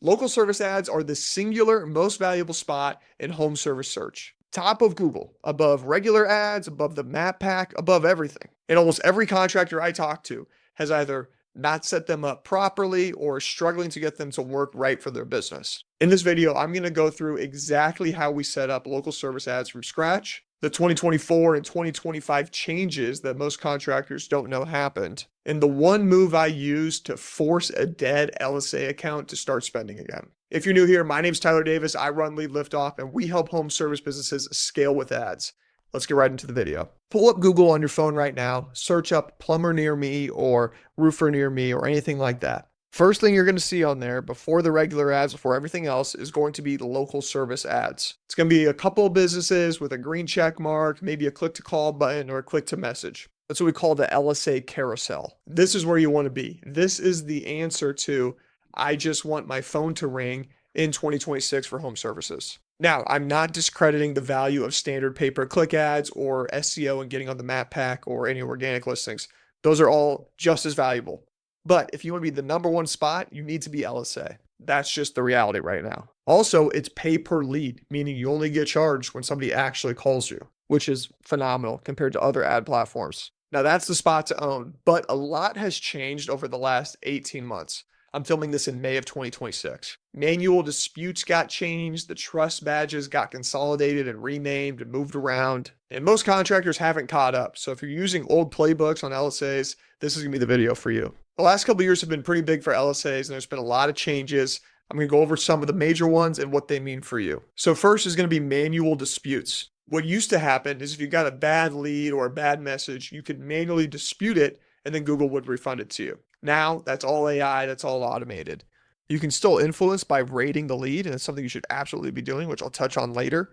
Local service ads are the singular most valuable spot in home service search. Top of Google, above regular ads, above the map pack, above everything. And almost every contractor I talk to has either not set them up properly or is struggling to get them to work right for their business. In this video, I'm going to go through exactly how we set up local service ads from scratch, the 2024 and 2025 changes that most contractors don't know happened, and the one move I used to force a dead LSA account to start spending again. If you're new here, my name's Tyler Davis. I run Lead Liftoff, and we help home service businesses scale with ads. Let's get right into the video. Pull up Google on your phone right now, search up plumber near me or roofer near me or anything like that. First thing you're going to see on there before the regular ads, before everything else, is going to be the local service ads. It's going to be a couple of businesses with a green check mark, maybe a click to call button or a click to message. That's what we call the LSA carousel. This is where you want to be. This is the answer to, I just want my phone to ring in 2026 for home services. Now, I'm not discrediting the value of standard pay-per-click ads or SEO and getting on the map pack or any organic listings. Those are all just as valuable. But if you want to be the number one spot, you need to be LSA. That's just the reality right now. Also, it's pay per lead, meaning you only get charged when somebody actually calls you, which is phenomenal compared to other ad platforms. Now, that's the spot to own, but a lot has changed over the last 18 months. I'm filming this in May of 2026. Manual disputes got changed, the trust badges got consolidated and renamed and moved around, and most contractors haven't caught up. So if you're using old playbooks on LSAs, this is gonna be the video for you. The last couple of years have been pretty big for LSAs, and there's been a lot of changes. I'm gonna go over some of the major ones and what they mean for you. So first is gonna be manual disputes. What used to happen is if you got a bad lead or a bad message, you could manually dispute it and then Google would refund it to you. Now, that's all AI, that's all automated. You can still influence by rating the lead, and it's something you should absolutely be doing, which I'll touch on later.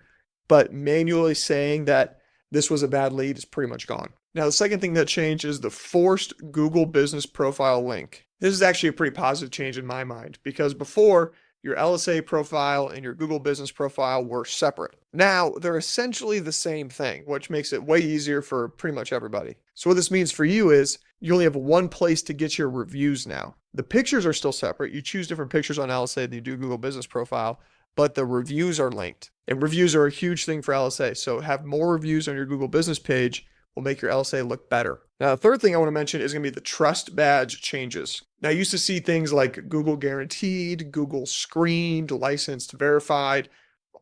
But manually saying that this was a bad lead is pretty much gone. Now, the second thing that changed is the forced Google Business Profile link. This is actually a pretty positive change in my mind, because before, your LSA profile and your Google Business Profile were separate. Now, they're essentially the same thing, which makes it way easier for pretty much everybody. So what this means for you is you only have one place to get your reviews now. The pictures are still separate. You choose different pictures on LSA than you do Google Business Profile, but the reviews are linked. And reviews are a huge thing for LSA. So have more reviews on your Google Business page will make your LSA look better. Now, the third thing I want to mention is going to be the trust badge changes. Now, I used to see things like Google Guaranteed, Google Screened, Licensed, Verified,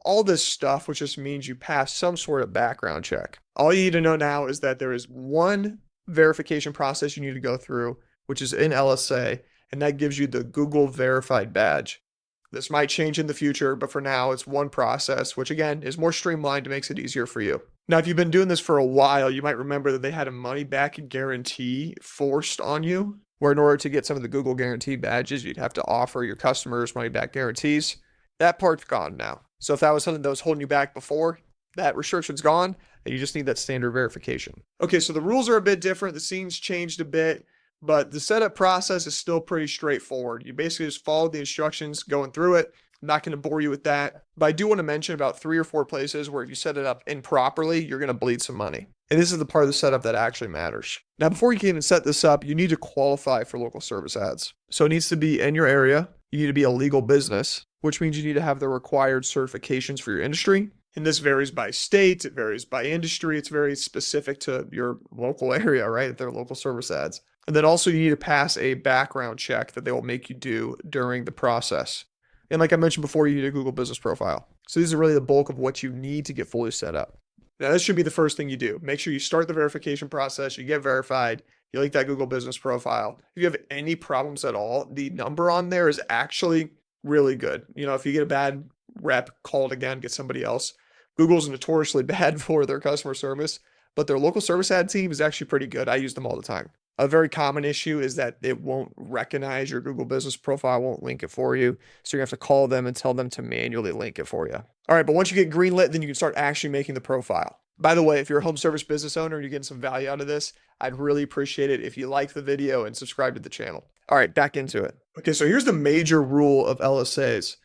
all this stuff, which just means you pass some sort of background check. All you need to know now is that there is one verification process you need to go through, which is in LSA, and that gives you the Google Verified badge. This might change in the future, but for now, it's one process, which again is more streamlined and makes it easier for you. Now, if you've been doing this for a while, you might remember that they had a money back guarantee forced on you, where in order to get some of the Google Guarantee badges, you'd have to offer your customers money back guarantees. That part's gone now. So if that was something that was holding you back before, that restriction's gone, and you just need that standard verification. Okay, so the rules are a bit different. The scene's changed a bit, but the setup process is still pretty straightforward. You basically just follow the instructions going through it. I'm not going to bore you with that, but I do want to mention about 3 or 4 places where if you set it up improperly, you're going to bleed some money. And this is the part of the setup that actually matters. Now, before you can even set this up, you need to qualify for local service ads. So it needs to be in your area. You need to be a legal business, which means you need to have the required certifications for your industry. And this varies by state, it varies by industry, it's very specific to your local area, right? They're local service ads. And then also you need to pass a background check that they will make you do during the process. And like I mentioned before, you need a Google Business Profile. So these are really the bulk of what you need to get fully set up. Now, this should be the first thing you do. Make sure you start the verification process, you get verified, you link that Google Business Profile. If you have any problems at all, the number on there is actually really good. You know, if you get a bad rep, call it again, get somebody else. Google's notoriously bad for their customer service, but their local service ad team is actually pretty good. I use them all the time. A very common issue is that it won't recognize your Google Business Profile, won't link it for you. So you have to call them and tell them to manually link it for you. All right, but once you get greenlit, then you can start actually making the profile. By the way, if you're a home service business owner and you're getting some value out of this, I'd really appreciate it if you like the video and subscribe to the channel. All right, back into it. Okay, so here's the major rule of LSAs,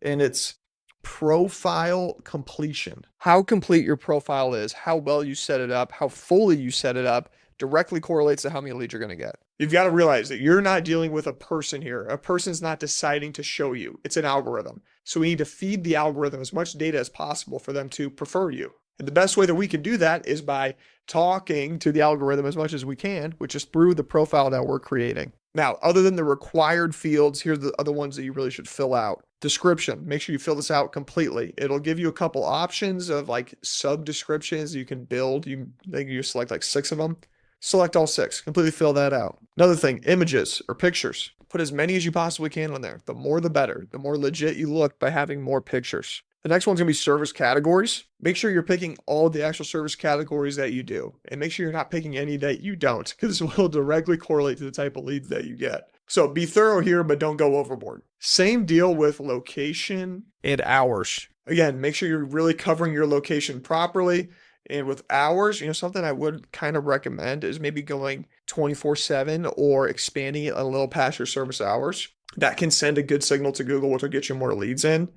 and it's profile completion. How complete your profile is, how well you set it up, how fully you set it up directly correlates to how many leads you're going to get. You've got to realize that you're not dealing with a person here. A person's not deciding to show you. It's an algorithm. So we need to feed the algorithm as much data as possible for them to prefer you. And the best way that we can do that is by talking to the algorithm as much as we can, which is through the profile that we're creating. Now, other than the required fields, here's the other ones that you really should fill out. Description, make sure you fill this out completely. It'll give you a couple options of like sub descriptions you can build. You select like 6 of them. Select all 6, completely fill that out. Another thing, images or pictures. Put as many as you possibly can on there. The more the better. The more legit you look by having more pictures. The next one's gonna be service categories. Make sure you're picking all the actual service categories that you do, and make sure you're not picking any that you don't, because this will directly correlate to the type of leads that you get. So be thorough here, but don't go overboard. Same deal with location and hours. Again, make sure you're really covering your location properly. And with hours, something I would kind of recommend is maybe going 24/7 or expanding it a little past your service hours. That can send a good signal to Google, which will get you more leads in.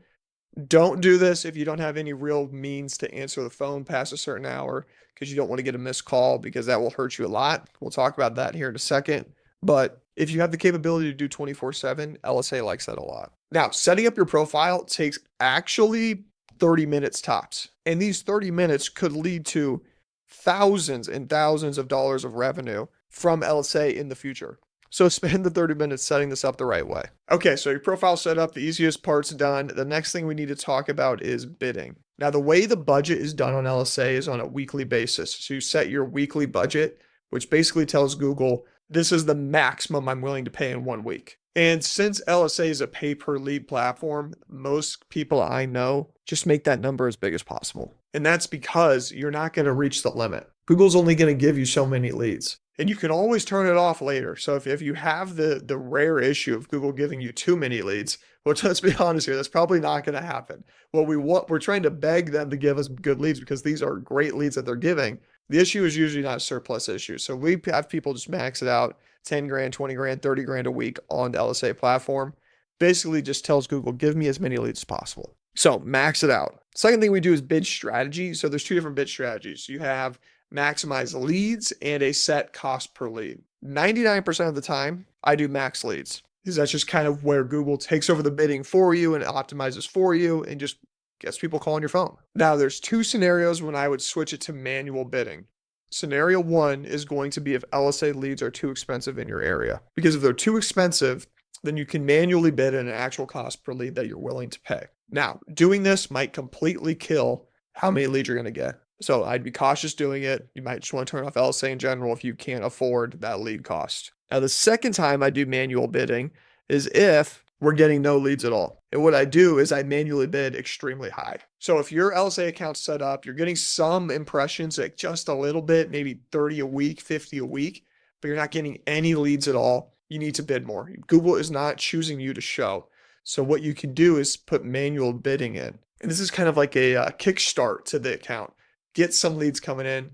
Don't do this if you don't have any real means to answer the phone past a certain hour, because you don't want to get a missed call, because that will hurt you a lot. We'll talk about that here in a second. But if you have the capability to do 24/7, LSA likes that a lot. Now, setting up your profile takes actually 30 minutes tops. And these 30 minutes could lead to thousands and thousands of dollars of revenue from LSA in the future. So spend the 30 minutes setting this up the right way. Okay, so your profile set up, the easiest part's done. The next thing we need to talk about is bidding. Now, the way the budget is done on LSA is on a weekly basis. So you set your weekly budget, which basically tells Google, this is the maximum I'm willing to pay in 1 week. And since LSA is a pay per lead platform, most people I know just make that number as big as possible. And that's because you're not going to reach the limit. Google's only going to give you so many leads. And you can always turn it off later. So if you have the rare issue of Google giving you too many leads, which, let's be honest here, that's probably not going to happen. We're trying to beg them to give us good leads because these are great leads that they're giving. The issue is usually not a surplus issue. So we have people just max it out 10 grand, 20 grand, 30 grand a week on the LSA platform. Basically just tells Google, give me as many leads as possible. So max it out. Second thing we do is bid strategy. So there's 2 different bid strategies. You have maximize leads and a set cost per lead. 99% of the time, I do max leads, because that's just kind of where Google takes over the bidding for you and optimizes for you and just gets people calling your phone. Now, there's 2 scenarios when I would switch it to manual bidding. Scenario 1 is going to be if LSA leads are too expensive in your area. Because if they're too expensive, then you can manually bid at an actual cost per lead that you're willing to pay. Now, doing this might completely kill how many leads you're going to get. So I'd be cautious doing it. You might just want to turn off LSA in general if you can't afford that lead cost. Now, the second time I do manual bidding is if we're getting no leads at all. And what I do is I manually bid extremely high. So if your LSA account's set up, you're getting some impressions, like just a little bit, maybe 30 a week, 50 a week, but you're not getting any leads at all, you need to bid more. Google is not choosing you to show. So what you can do is put manual bidding in. And this is kind of like a kickstart to the account. Get some leads coming in,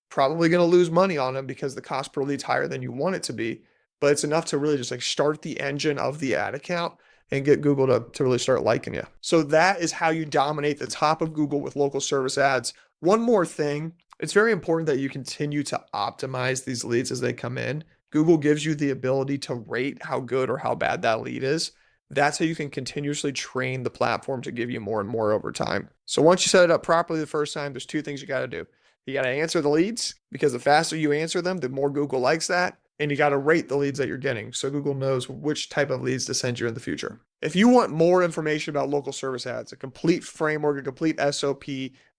probably going to lose money on them because the cost per lead's higher than you want it to be, but it's enough to really just like start the engine of the ad account and get Google to really start liking you. So that is how you dominate the top of Google with local service ads. One more thing, it's very important that you continue to optimize these leads as they come in. Google gives you the ability to rate how good or how bad that lead is. That's how you can continuously train the platform to give you more and more over time. So once you set it up properly the first time, there's 2 things you got to do. You got to answer the leads, because the faster you answer them, the more Google likes that. And you got to rate the leads that you're getting, so Google knows which type of leads to send you in the future. If you want more information about local service ads, a complete framework, a complete SOP,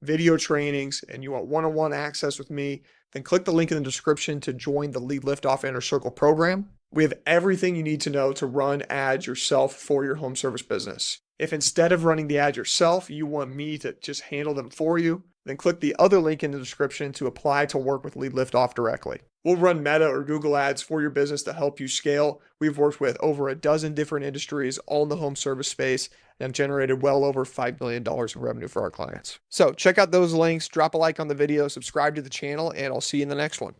video trainings, and you want one-on-one access with me, then click the link in the description to join the Lead Liftoff Inner Circle program. We have everything you need to know to run ads yourself for your home service business. If instead of running the ad yourself, you want me to just handle them for you, then click the other link in the description to apply to work with Lead Liftoff directly. We'll run Meta or Google ads for your business to help you scale. We've worked with over a dozen different industries, all in the home service space, and generated well over $5 million in revenue for our clients. So check out those links, drop a like on the video, subscribe to the channel, and I'll see you in the next one.